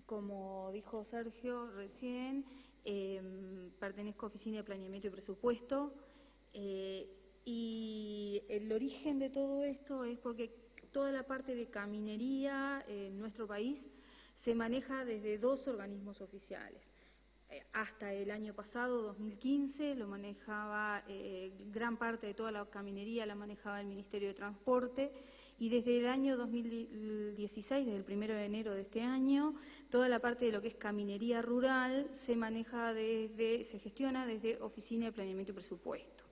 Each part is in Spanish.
Como dijo Sergio recién, pertenezco a Oficina de Planeamiento y Presupuesto, y el origen de todo esto es porque toda la parte de caminería en nuestro país se maneja desde dos organismos oficiales. Hasta el año pasado, 2015, lo manejaba, gran parte de toda la caminería la manejaba el Ministerio de Transporte, y desde el año 2016, desde el 1 de enero de este año, toda la parte de lo que es caminería rural se gestiona desde Oficina de Planeamiento y Presupuesto.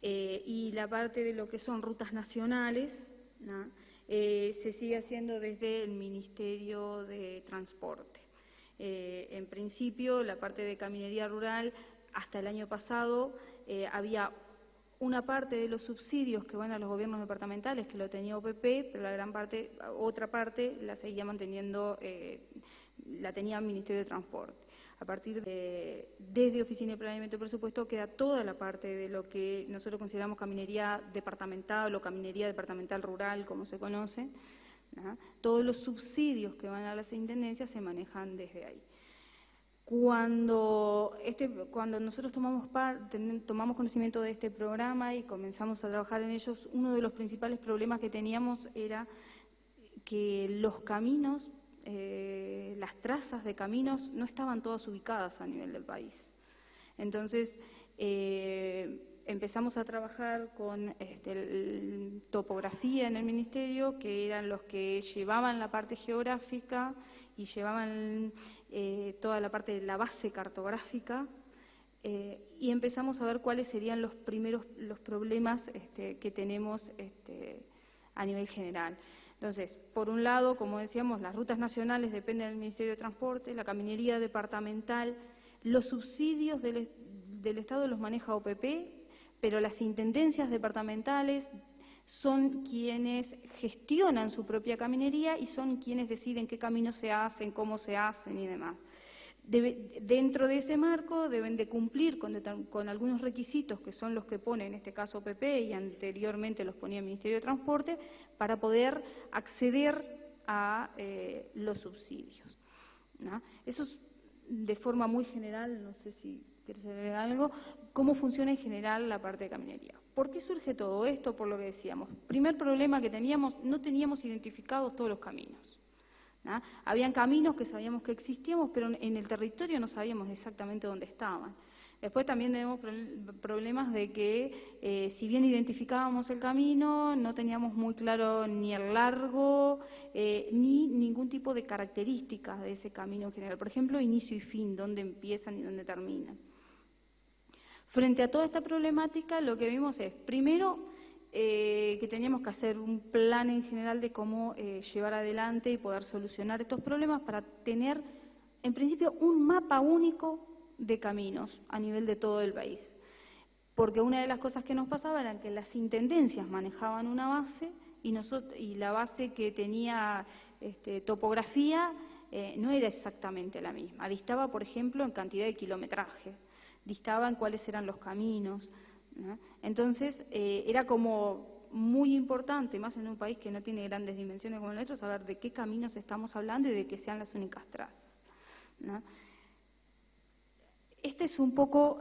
Y la parte de lo que son rutas nacionales, ¿no? Se sigue haciendo desde el Ministerio de Transporte. En principio, la parte de caminería rural, hasta el año pasado, había una parte de los subsidios que van a los gobiernos departamentales, que lo tenía OPP, pero la gran parte, otra parte, la seguía manteniendo, la tenía el Ministerio de Transporte. A partir desde Oficina de Planeamiento y Presupuesto queda toda la parte de lo que nosotros consideramos caminería departamental o caminería departamental rural, como se conoce, ¿no? Todos los subsidios que van a las intendencias se manejan desde ahí. Cuando nosotros tomamos conocimiento de este programa y comenzamos a trabajar en ellos, uno de los principales problemas que teníamos era que los caminos, las trazas de caminos no estaban todas ubicadas a nivel del país. Entonces, empezamos a trabajar con topografía en el Ministerio, que eran los que llevaban la parte geográfica y llevaban toda la parte de la base cartográfica, y empezamos a ver cuáles serían los problemas que tenemos a nivel general. Entonces, por un lado, como decíamos, las rutas nacionales dependen del Ministerio de Transporte, la caminería departamental, los subsidios del Estado los maneja OPP, pero las intendencias departamentales son quienes gestionan su propia caminería y son quienes deciden qué caminos se hacen, cómo se hacen y demás. Dentro de ese marco deben de cumplir con algunos requisitos que son los que pone en este caso OPP y anteriormente los ponía el Ministerio de Transporte para poder acceder a los subsidios, ¿no? Eso es de forma muy general, no sé si quieres agregar algo, cómo funciona en general la parte de caminería. ¿Por qué surge todo esto? Por lo que decíamos. Primer problema que teníamos, no teníamos identificados todos los caminos, ¿no? Habían caminos que sabíamos que existíamos, pero en el territorio no sabíamos exactamente dónde estaban. Después también tenemos problemas de que, si bien identificábamos el camino, no teníamos muy claro ni el largo, ni ningún tipo de características de ese camino en general. Por ejemplo, inicio y fin, dónde empiezan y dónde terminan. Frente a toda esta problemática, lo que vimos es, primero, que teníamos que hacer un plan en general de cómo llevar adelante y poder solucionar estos problemas para tener, en principio, un mapa único de caminos a nivel de todo el país. Porque una de las cosas que nos pasaba era que las intendencias manejaban una base y la base que tenía topografía no era exactamente la misma. Distaba, por ejemplo, en cantidad de kilometraje, distaba en cuáles eran los caminos, ¿no? Entonces, era como muy importante, más en un país que no tiene grandes dimensiones como el nuestro, saber de qué caminos estamos hablando y de que sean las únicas trazas, ¿no? Este es un poco,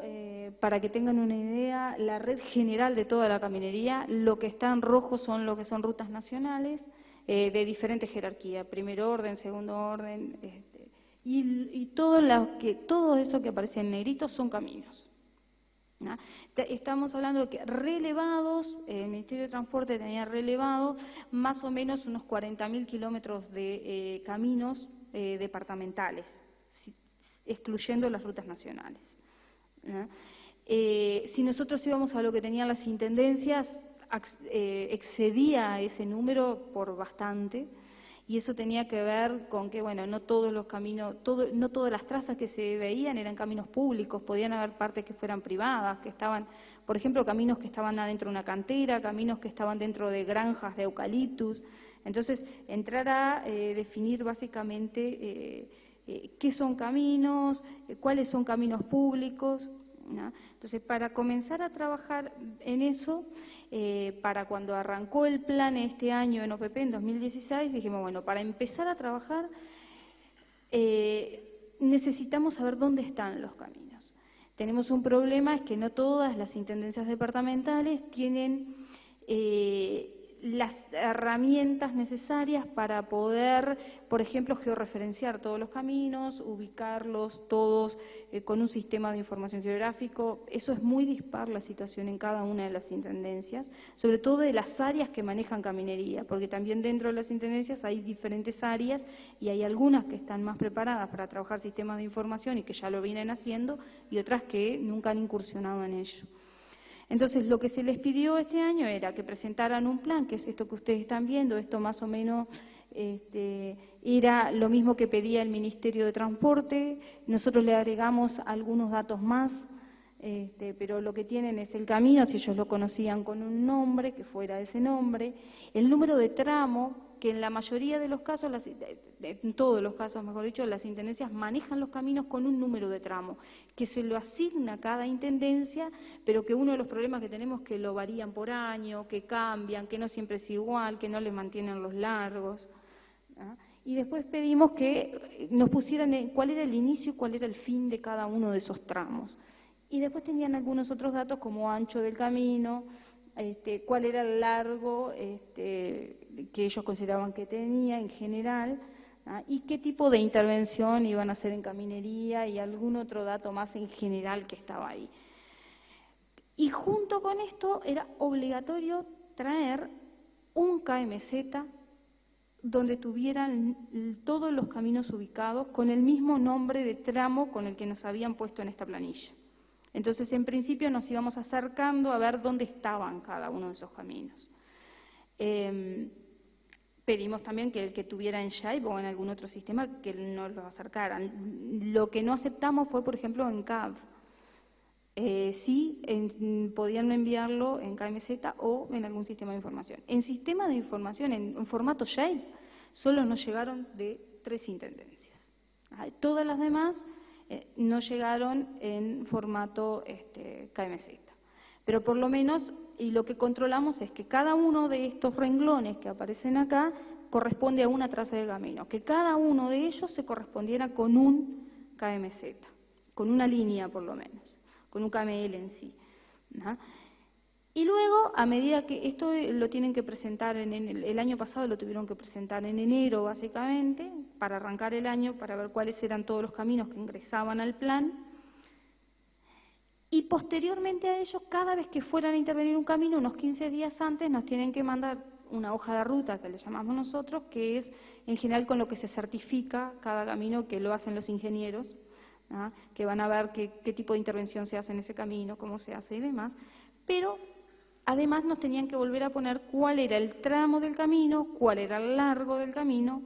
para que tengan una idea, la red general de toda la caminería. Lo que está en rojo son lo que son rutas nacionales de diferente jerarquía, primer orden, segundo orden, y todo eso que aparece en negrito son caminos, ¿no? Estamos hablando de que relevados, el Ministerio de Transporte tenía relevados más o menos unos 40.000 kilómetros de caminos departamentales, excluyendo las rutas nacionales, ¿no? Si nosotros íbamos a lo que tenían las intendencias, excedía ese número por bastante, y eso tenía que ver con que, bueno, no todos los caminos, no todas las trazas que se veían eran caminos públicos, podían haber partes que fueran privadas, que estaban, por ejemplo, caminos que estaban adentro de una cantera, caminos que estaban dentro de granjas de eucaliptus. Entonces, entrar a definir básicamente qué son caminos, cuáles son caminos públicos, ¿no? Entonces, para comenzar a trabajar en eso, para cuando arrancó el plan este año en OPP, en 2016, dijimos, bueno, para empezar a trabajar, necesitamos saber dónde están los caminos. Tenemos un problema, es que no todas las intendencias departamentales tienen las herramientas necesarias para poder, por ejemplo, georreferenciar todos los caminos, ubicarlos todos con un sistema de información geográfico. Eso es muy dispar la situación en cada una de las intendencias, sobre todo de las áreas que manejan caminería, porque también dentro de las intendencias hay diferentes áreas y hay algunas que están más preparadas para trabajar sistemas de información y que ya lo vienen haciendo, y otras que nunca han incursionado en ello. Entonces, lo que se les pidió este año era que presentaran un plan, que es esto que ustedes están viendo. Esto más o menos era lo mismo que pedía el Ministerio de Transporte. Nosotros le agregamos algunos datos más, pero lo que tienen es el camino, si ellos lo conocían con un nombre, que fuera ese nombre, el número de tramo, que en la mayoría de los casos, en todos los casos, mejor dicho, las intendencias manejan los caminos con un número de tramo, que se lo asigna a cada intendencia, pero que uno de los problemas que tenemos es que lo varían por año, que cambian, que no siempre es igual, que no les mantienen los largos, ¿ah? Y después pedimos que nos pusieran cuál era el inicio y cuál era el fin de cada uno de esos tramos. Y después tenían algunos otros datos como ancho del camino, cuál era el largo que ellos consideraban que tenía en general, ¿ah? Y qué tipo de intervención iban a hacer en caminería y algún otro dato más en general que estaba ahí. Y junto con esto era obligatorio traer un KMZ donde tuvieran todos los caminos ubicados con el mismo nombre de tramo con el que nos habían puesto en esta planilla. Entonces, en principio, nos íbamos acercando a ver dónde estaban cada uno de esos caminos. Pedimos también que el que tuviera en Shape o en algún otro sistema que nos lo acercaran. Lo que no aceptamos fue, por ejemplo, en CAD. Sí, podían enviarlo en KMZ o en algún sistema de información. En sistema de información, en formato Shape, solo nos llegaron de 3 intendencias. Todas las demás no llegaron en formato KMZ. Pero por lo menos, y lo que controlamos es que cada uno de estos renglones que aparecen acá corresponde a una traza de camino, que cada uno de ellos se correspondiera con un KMZ, con una línea por lo menos, con un KML en sí, ¿no? Y luego, a medida que esto lo tienen que presentar, el año pasado lo tuvieron que presentar en enero básicamente, para arrancar el año, para ver cuáles eran todos los caminos que ingresaban al plan. Y posteriormente a ello, cada vez que fueran a intervenir un camino, unos 15 días antes, nos tienen que mandar una hoja de ruta, que le llamamos nosotros, que es en general con lo que se certifica cada camino, que lo hacen los ingenieros, ¿ah? Que van a ver qué tipo de intervención se hace en ese camino, cómo se hace y demás. Pero además nos tenían que volver a poner cuál era el tramo del camino, cuál era el largo del camino,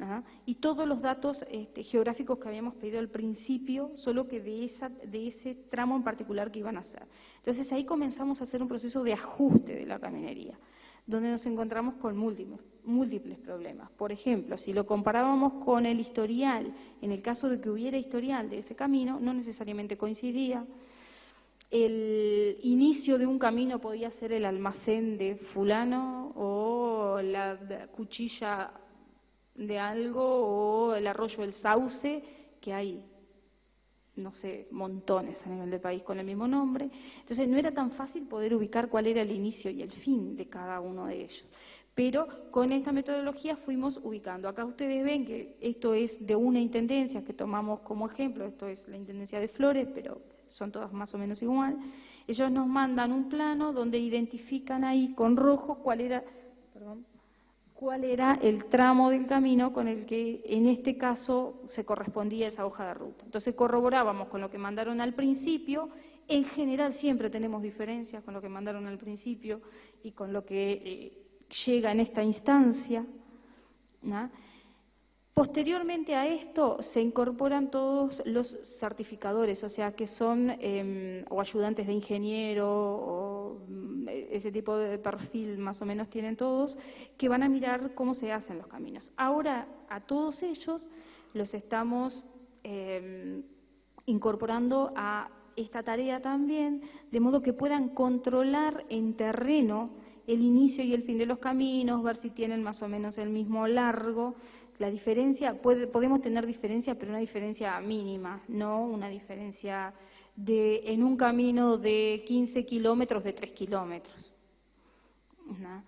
¿ah? Y todos los datos geográficos que habíamos pedido al principio, solo que de ese tramo en particular que iban a hacer. Entonces ahí comenzamos a hacer un proceso de ajuste de la caminería, donde nos encontramos con múltiples problemas. Por ejemplo, si lo comparábamos con el historial, en el caso de que hubiera historial de ese camino, no necesariamente coincidía. El inicio de un camino podía ser el almacén de fulano o la cuchilla de algo o el arroyo del Sauce, que hay, no sé, montones a nivel del país con el mismo nombre. Entonces no era tan fácil poder ubicar cuál era el inicio y el fin de cada uno de ellos. Pero con esta metodología fuimos ubicando. Acá ustedes ven que esto es de una intendencia que tomamos como ejemplo, esto es la intendencia de Flores, pero son todas más o menos igual. Ellos nos mandan un plano donde identifican ahí con rojo cuál era el tramo del camino con el que en este caso se correspondía esa hoja de ruta. Entonces corroborábamos con lo que mandaron al principio. En general siempre tenemos diferencias con lo que mandaron al principio y con lo que llega en esta instancia, ¿no? Posteriormente a esto se incorporan todos los certificadores, o sea, que son o ayudantes de ingeniero o ese tipo de perfil más o menos tienen todos, que van a mirar cómo se hacen los caminos. Ahora a todos ellos los estamos incorporando a esta tarea también, de modo que puedan controlar en terreno el inicio y el fin de los caminos, ver si tienen más o menos el mismo largo, La diferencia, podemos tener diferencia, pero una diferencia mínima, no una diferencia en un camino de 15 kilómetros de 3 kilómetros. ¿No?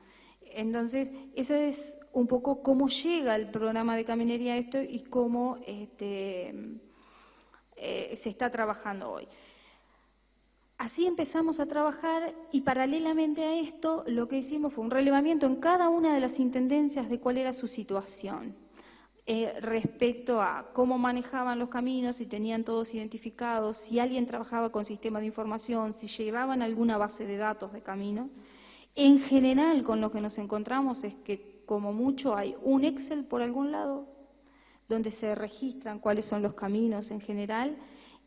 Entonces, eso es un poco cómo llega el programa de Caminería a esto y cómo se está trabajando hoy. Así empezamos a trabajar y paralelamente a esto lo que hicimos fue un relevamiento en cada una de las intendencias de cuál era su situación respecto a cómo manejaban los caminos, si tenían todos identificados, si alguien trabajaba con sistemas de información, si llevaban alguna base de datos de caminos. En general, con lo que nos encontramos es que como mucho hay un Excel por algún lado, donde se registran cuáles son los caminos en general,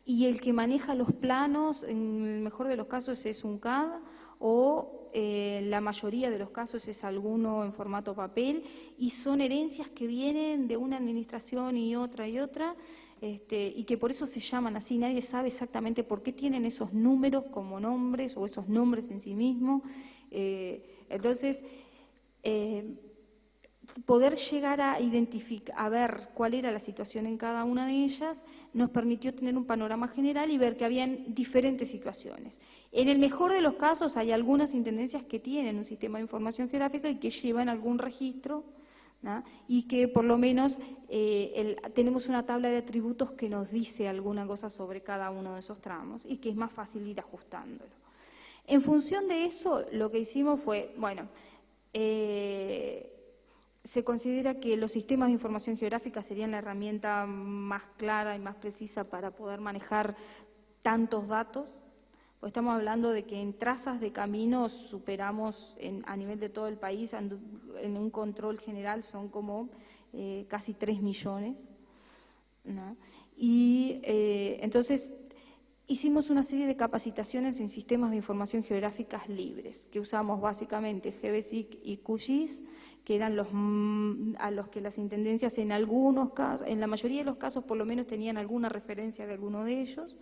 y el que maneja los planos, en el mejor de los casos, es un CAD, o la mayoría de los casos es alguno en formato papel, y son herencias que vienen de una administración y otra, y que por eso se llaman así. Nadie sabe exactamente por qué tienen esos números como nombres, o esos nombres en sí mismos. Entonces, poder llegar a identificar, a ver cuál era la situación en cada una de ellas, nos permitió tener un panorama general y ver que habían diferentes situaciones. En el mejor de los casos hay algunas intendencias que tienen un sistema de información geográfica y que llevan algún registro, ¿no? Y que por lo menos tenemos una tabla de atributos que nos dice alguna cosa sobre cada uno de esos tramos y que es más fácil ir ajustándolo. En función de eso, lo que hicimos fue, bueno, se considera que los sistemas de información geográfica serían la herramienta más clara y más precisa para poder manejar tantos datos. Pues estamos hablando de que en trazas de caminos superamos a nivel de todo el país, en un control general son como casi 3 millones, ¿no? Y entonces hicimos una serie de capacitaciones en sistemas de información geográficas libres, que usamos básicamente GBSIC y QGIS, que eran a los que las intendencias en algunos casos, en la mayoría de los casos por lo menos tenían alguna referencia de alguno de ellos.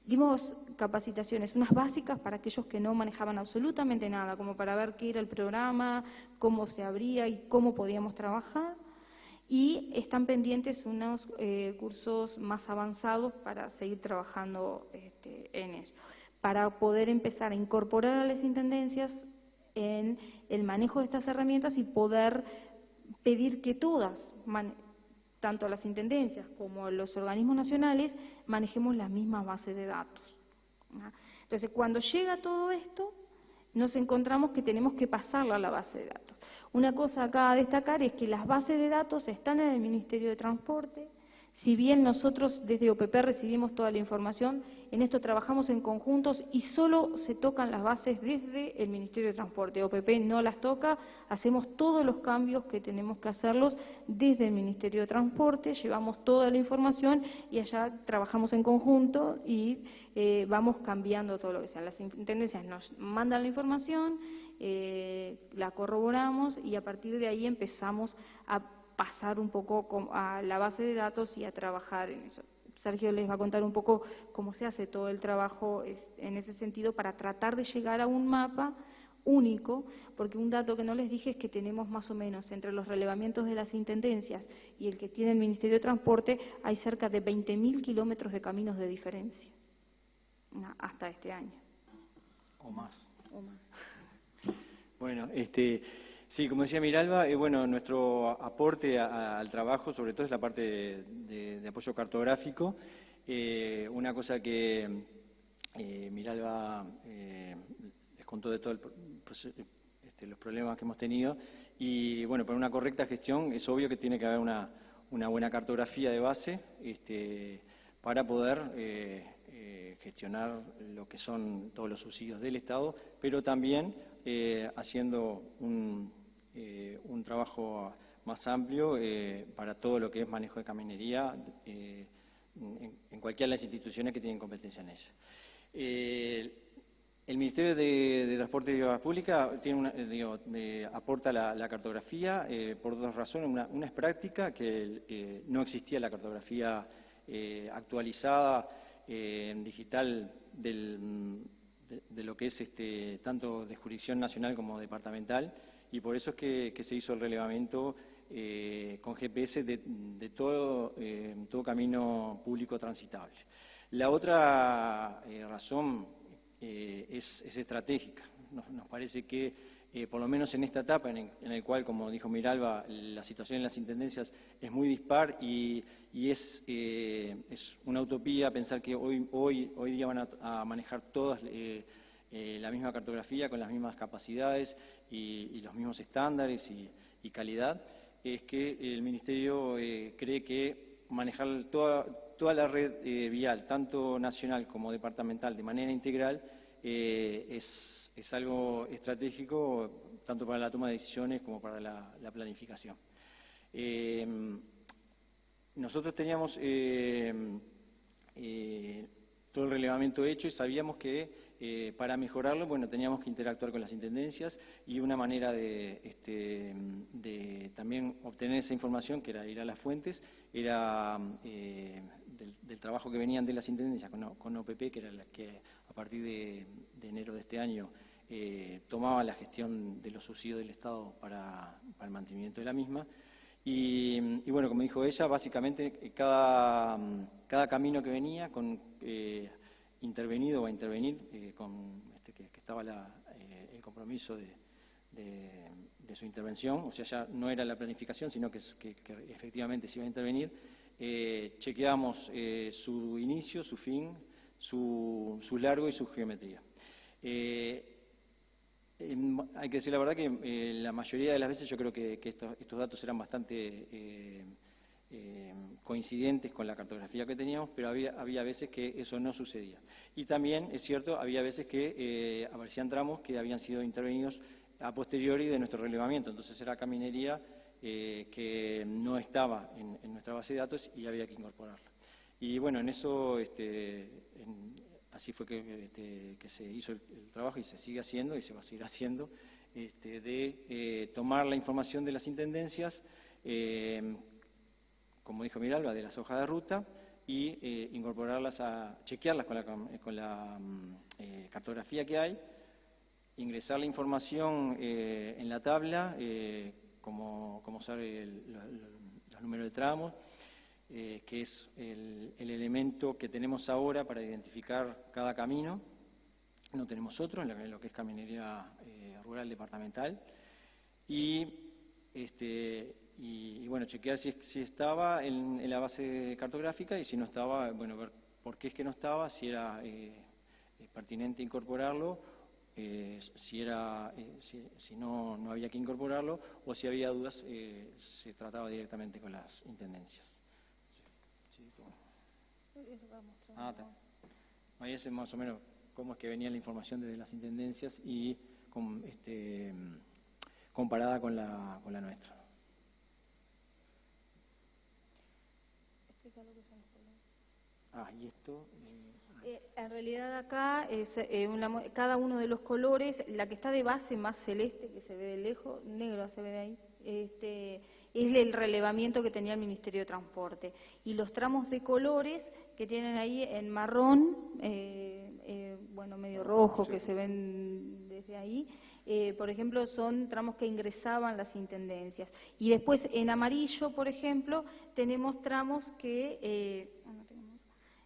Dimos capacitaciones, unas básicas para aquellos que no manejaban absolutamente nada, como para ver qué era el programa, cómo se abría y cómo podíamos trabajar. Y están pendientes unos cursos más avanzados para seguir trabajando en eso, para poder empezar a incorporar a las intendencias en el manejo de estas herramientas y poder pedir que todas, tanto las intendencias como los organismos nacionales, manejemos las mismas bases de datos, ¿no? Entonces, cuando llega todo esto, nos encontramos que tenemos que pasarla a la base de datos. Una cosa acá a destacar es que las bases de datos están en el Ministerio de Transporte. Si bien nosotros desde OPP recibimos toda la información, en esto trabajamos en conjuntos y solo se tocan las bases desde el Ministerio de Transporte. OPP no las toca, hacemos todos los cambios que tenemos que hacerlos desde el Ministerio de Transporte, llevamos toda la información y allá trabajamos en conjunto y vamos cambiando todo lo que sea. Las intendencias nos mandan la información, la corroboramos y a partir de ahí empezamos a pasar un poco a la base de datos y a trabajar en eso. Sergio les va a contar un poco cómo se hace todo el trabajo en ese sentido para tratar de llegar a un mapa único, porque un dato que no les dije es que tenemos más o menos entre los relevamientos de las intendencias y el que tiene el Ministerio de Transporte, hay cerca de 20.000 kilómetros de caminos de diferencia, ¿no? Hasta este año. O más. O más. Bueno, sí, como decía Miralba, bueno, nuestro aporte al trabajo, sobre todo, es la parte de apoyo cartográfico. Una cosa que Miralba les contó de todo los problemas que hemos tenido. Y bueno, para una correcta gestión es obvio que tiene que haber una buena cartografía de base para poder gestionar lo que son todos los subsidios del Estado, pero también haciendo un trabajo más amplio para todo lo que es manejo de caminería en cualquiera de las instituciones que tienen competencia en ello. El Ministerio de Transporte y Obras Públicas aporta la cartografía por dos razones. Una es práctica, que no existía la cartografía actualizada en digital de lo que es tanto de jurisdicción nacional como departamental, y por eso es que se hizo el relevamiento con GPS de todo camino público transitable. La otra razón es estratégica. Nos parece que, por lo menos en esta etapa en el cual, como dijo Miralba, la situación en las intendencias es muy dispar y es una utopía pensar que hoy día van a manejar todas la misma cartografía con las mismas capacidades y los mismos estándares y calidad. Es que el Ministerio cree que manejar toda la red vial, tanto nacional como departamental, de manera integral, es algo estratégico tanto para la toma de decisiones como para la planificación. Nosotros teníamos todo el relevamiento hecho y sabíamos que para mejorarlo, bueno, teníamos que interactuar con las intendencias y una manera de también obtener esa información, que era ir a las fuentes, era del trabajo que venían de las intendencias con OPP, que era la que a partir de enero de este año tomaba la gestión de los subsidios del Estado para el mantenimiento de la misma. Y bueno, como dijo ella, básicamente cada camino que venía intervenido o a intervenir, que estaba el compromiso de su intervención, o sea, ya no era la planificación, sino que efectivamente se iba a intervenir, chequeamos su inicio, su fin, su largo y su geometría. Hay que decir la verdad que la mayoría de las veces yo creo que estos datos eran bastante coincidentes con la cartografía que teníamos, pero había veces que eso no sucedía. Y también, es cierto, había veces que aparecían tramos que habían sido intervenidos a posteriori de nuestro relevamiento, entonces era caminería que no estaba en nuestra base de datos y había que incorporarla. Y bueno, en eso así fue que se hizo el trabajo y se sigue haciendo y se va a seguir haciendo, de tomar la información de las intendencias, como dijo Miralba, de las hojas de ruta y incorporarlas, chequearlas con la cartografía que hay, ingresar la información en la tabla, como sabe los números de tramos, que es el elemento que tenemos ahora para identificar cada camino. No tenemos otro en lo que es caminería rural departamental. Y bueno, chequear si estaba en la base cartográfica y si no estaba, bueno, ver por qué es que no estaba, si era pertinente incorporarlo, si no había que incorporarlo, o si había dudas, se trataba directamente con las intendencias. Ahí es más o menos cómo es que venía la información desde las intendencias y comparada con la nuestra. Y esto... En realidad acá es cada uno de los colores, la que está de base más celeste, que se ve de lejos, negro se ve de ahí, es el relevamiento que tenía el Ministerio de Transporte. Y los tramos de colores que tienen ahí en marrón, bueno, medio rojo, que se ven desde ahí, por ejemplo, son tramos que ingresaban las intendencias. Y después en amarillo, por ejemplo, tenemos tramos que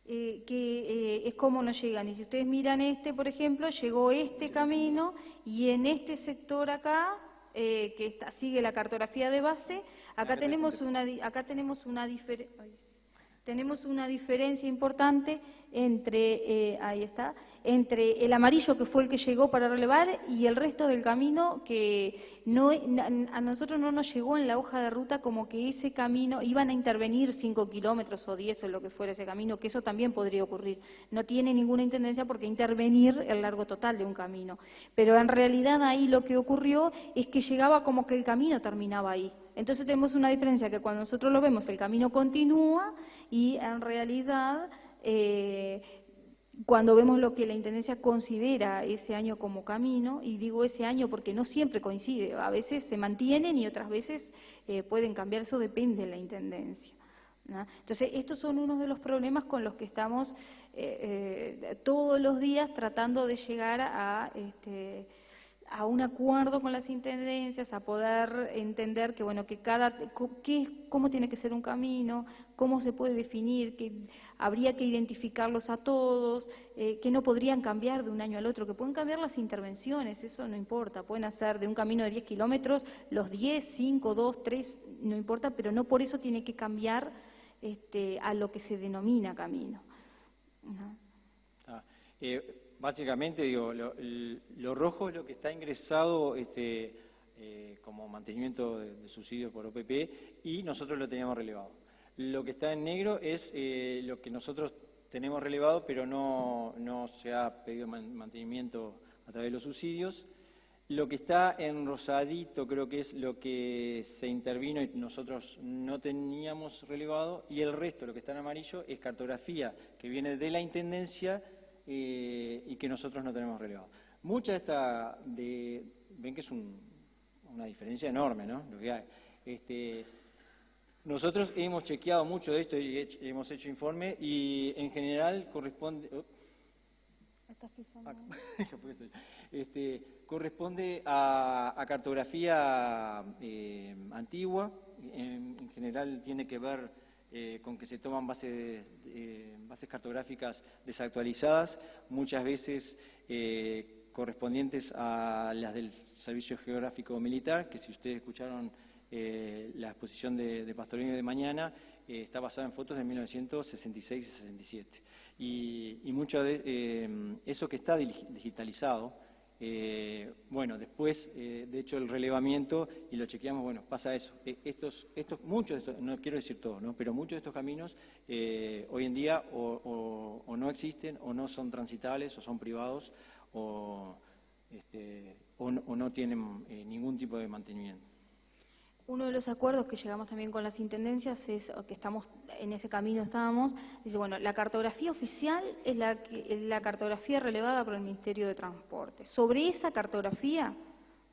es como no llegan. Y si ustedes miran por ejemplo, llegó este camino y en este sector acá, que sigue la cartografía de base, acá tenemos una diferencia importante entre, entre el amarillo, que fue el que llegó para relevar, y el resto del camino que a nosotros no nos llegó en la hoja de ruta como que ese camino, iban a intervenir 5 kilómetros o 10 o lo que fuera ese camino, que eso también podría ocurrir. No tiene ninguna intendencia porque intervenir el largo total de un camino. Pero en realidad ahí lo que ocurrió es que llegaba como que el camino terminaba ahí. Entonces tenemos una diferencia que cuando nosotros lo vemos el camino continúa y en realidad cuando vemos lo que la Intendencia considera ese año como camino, y digo ese año porque no siempre coincide, a veces se mantienen y otras veces pueden cambiar, eso depende de la Intendencia, ¿no? Entonces estos son unos de los problemas con los que estamos todos los días tratando de llegar a un acuerdo con las intendencias, a poder entender que, bueno, que cómo tiene que ser un camino, cómo se puede definir, que habría que identificarlos a todos, que no podrían cambiar de un año al otro, que pueden cambiar las intervenciones, eso no importa, pueden hacer de un camino de 10 kilómetros los 10, 5, 2, 3, no importa, pero no por eso tiene que cambiar a lo que se denomina camino. Básicamente, digo, lo rojo es lo que está ingresado como mantenimiento de subsidio por OPP y nosotros lo teníamos relevado. Lo que está en negro es lo que nosotros tenemos relevado, pero no se ha pedido mantenimiento a través de los subsidios. Lo que está en rosadito creo que es lo que se intervino y nosotros no teníamos relevado, y el resto, lo que está en amarillo, es cartografía que viene de la Intendencia y que nosotros no tenemos relevado. Mucha ven que es una diferencia enorme, ¿no? Lo que hay. Nosotros hemos chequeado mucho de esto y hemos hecho informe y en general corresponde... corresponde a cartografía antigua, en general tiene que ver con que se toman bases cartográficas desactualizadas, muchas veces correspondientes a las del Servicio Geográfico Militar, que si ustedes escucharon la exposición de Pastorino de mañana, está basada en fotos de 1966 y 67. Y mucho de eso que está digitalizado, bueno, después, de hecho, el relevamiento, y lo chequeamos, bueno, pasa eso. Muchos de estos, no quiero decir todos, ¿no? Pero muchos de estos caminos hoy en día o no existen, o no son transitables, o son privados, o no tienen ningún tipo de mantenimiento. Uno de los acuerdos que llegamos también con las intendencias es que en ese camino estábamos, dice, bueno, la cartografía oficial es la cartografía relevada por el Ministerio de Transporte. Sobre esa cartografía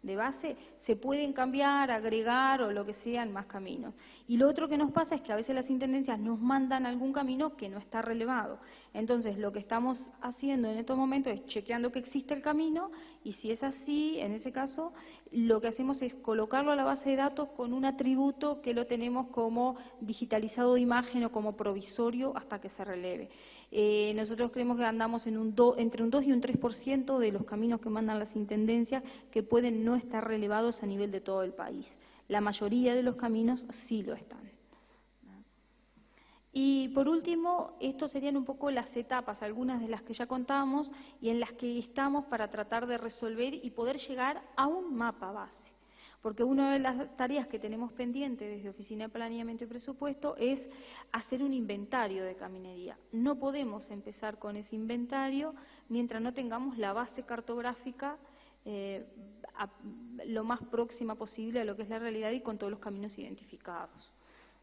de base se pueden cambiar, agregar o lo que sean más caminos. Y lo otro que nos pasa es que a veces las intendencias nos mandan algún camino que no está relevado. Entonces, lo que estamos haciendo en estos momentos es chequeando que existe el camino, y si es así, en ese caso, lo que hacemos es colocarlo a la base de datos con un atributo que lo tenemos como digitalizado de imagen o como provisorio hasta que se releve. Nosotros creemos que andamos entre un 2 y un 3% de los caminos que mandan las intendencias que pueden no estar relevados a nivel de todo el país. La mayoría de los caminos sí lo están. Y por último, estos serían un poco las etapas, algunas de las que ya contamos y en las que estamos para tratar de resolver y poder llegar a un mapa base. Porque una de las tareas que tenemos pendiente desde Oficina de Planeamiento y Presupuesto es hacer un inventario de caminería. No podemos empezar con ese inventario mientras no tengamos la base cartográfica lo más próxima posible a lo que es la realidad y con todos los caminos identificados,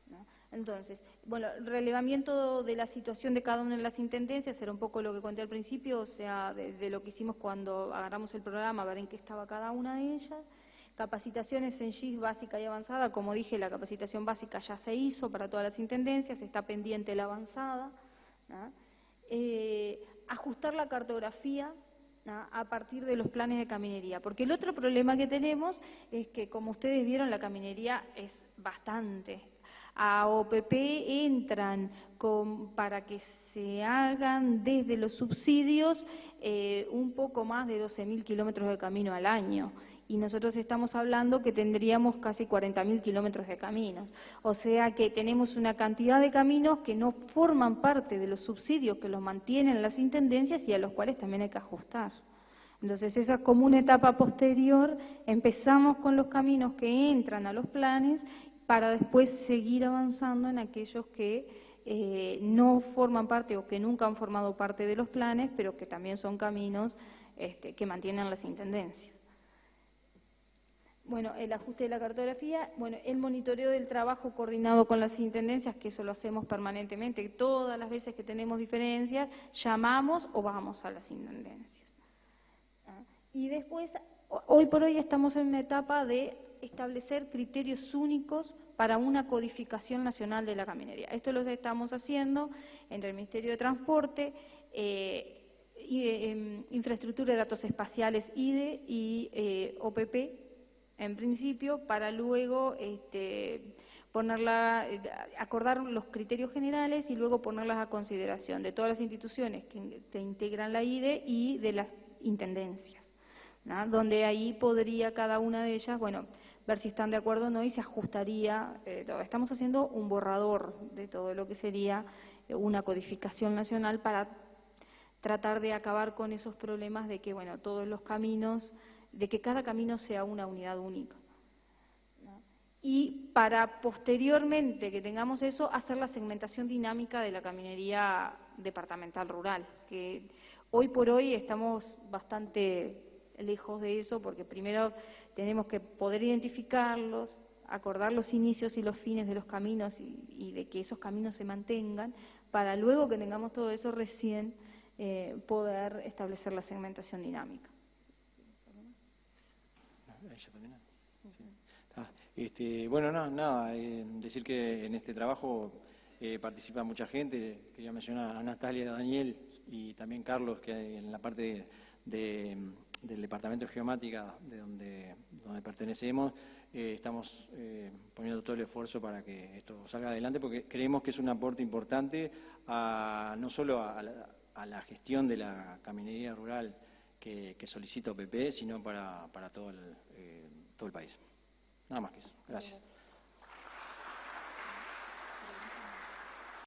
¿no? Entonces, bueno, el relevamiento de la situación de cada una de las intendencias era un poco lo que conté al principio, o sea, de lo que hicimos cuando agarramos el programa, a ver en qué estaba cada una de ellas. Capacitaciones en GIS básica y avanzada, como dije, la capacitación básica ya se hizo para todas las intendencias, está pendiente la avanzada, ¿no? Ajustar la cartografía, ¿no?, a partir de los planes de caminería, porque el otro problema que tenemos es que, como ustedes vieron, la caminería es bastante. A OPP entran para que se hagan desde los subsidios un poco más de 12.000 kilómetros de camino al año. Y nosotros estamos hablando que tendríamos casi 40.000 kilómetros de caminos. O sea que tenemos una cantidad de caminos que no forman parte de los subsidios que los mantienen las intendencias y a los cuales también hay que ajustar. Entonces, esa es como una etapa posterior. Empezamos con los caminos que entran a los planes para después seguir avanzando en aquellos que no forman parte o que nunca han formado parte de los planes, pero que también son caminos que mantienen las intendencias. Bueno, el ajuste de la cartografía, bueno, el monitoreo del trabajo coordinado con las intendencias, que eso lo hacemos permanentemente, todas las veces que tenemos diferencias, llamamos o vamos a las intendencias. Y después, hoy por hoy estamos en una etapa de establecer criterios únicos para una codificación nacional de la caminería. Esto lo estamos haciendo entre el Ministerio de Transporte, infraestructura de datos espaciales IDE y OPP, en principio, para luego acordar los criterios generales y luego ponerlas a consideración de todas las instituciones que integran la IDE y de las intendencias, ¿no? Donde ahí podría cada una de ellas, bueno, ver si están de acuerdo o no y se ajustaría todo. Estamos haciendo un borrador de todo lo que sería una codificación nacional para tratar de acabar con esos problemas de que, bueno, todos los caminos, de que cada camino sea una unidad única, ¿no? Y para posteriormente que tengamos eso, hacer la segmentación dinámica de la caminería departamental rural, que hoy por hoy estamos bastante lejos de eso, porque primero tenemos que poder identificarlos, acordar los inicios y los fines de los caminos y de que esos caminos se mantengan, para luego que tengamos todo eso recién poder establecer la segmentación dinámica. Bueno, nada, decir que en este trabajo participa mucha gente. Quería mencionar a Natalia, a Daniel y también Carlos, que hay en la parte del Departamento de Geomática de donde pertenecemos. Estamos poniendo todo el esfuerzo para que esto salga adelante, porque creemos que es un aporte importante no solo a la gestión de la caminería rural que solicita OPP, sino para todo el país. Nada más que eso. Gracias.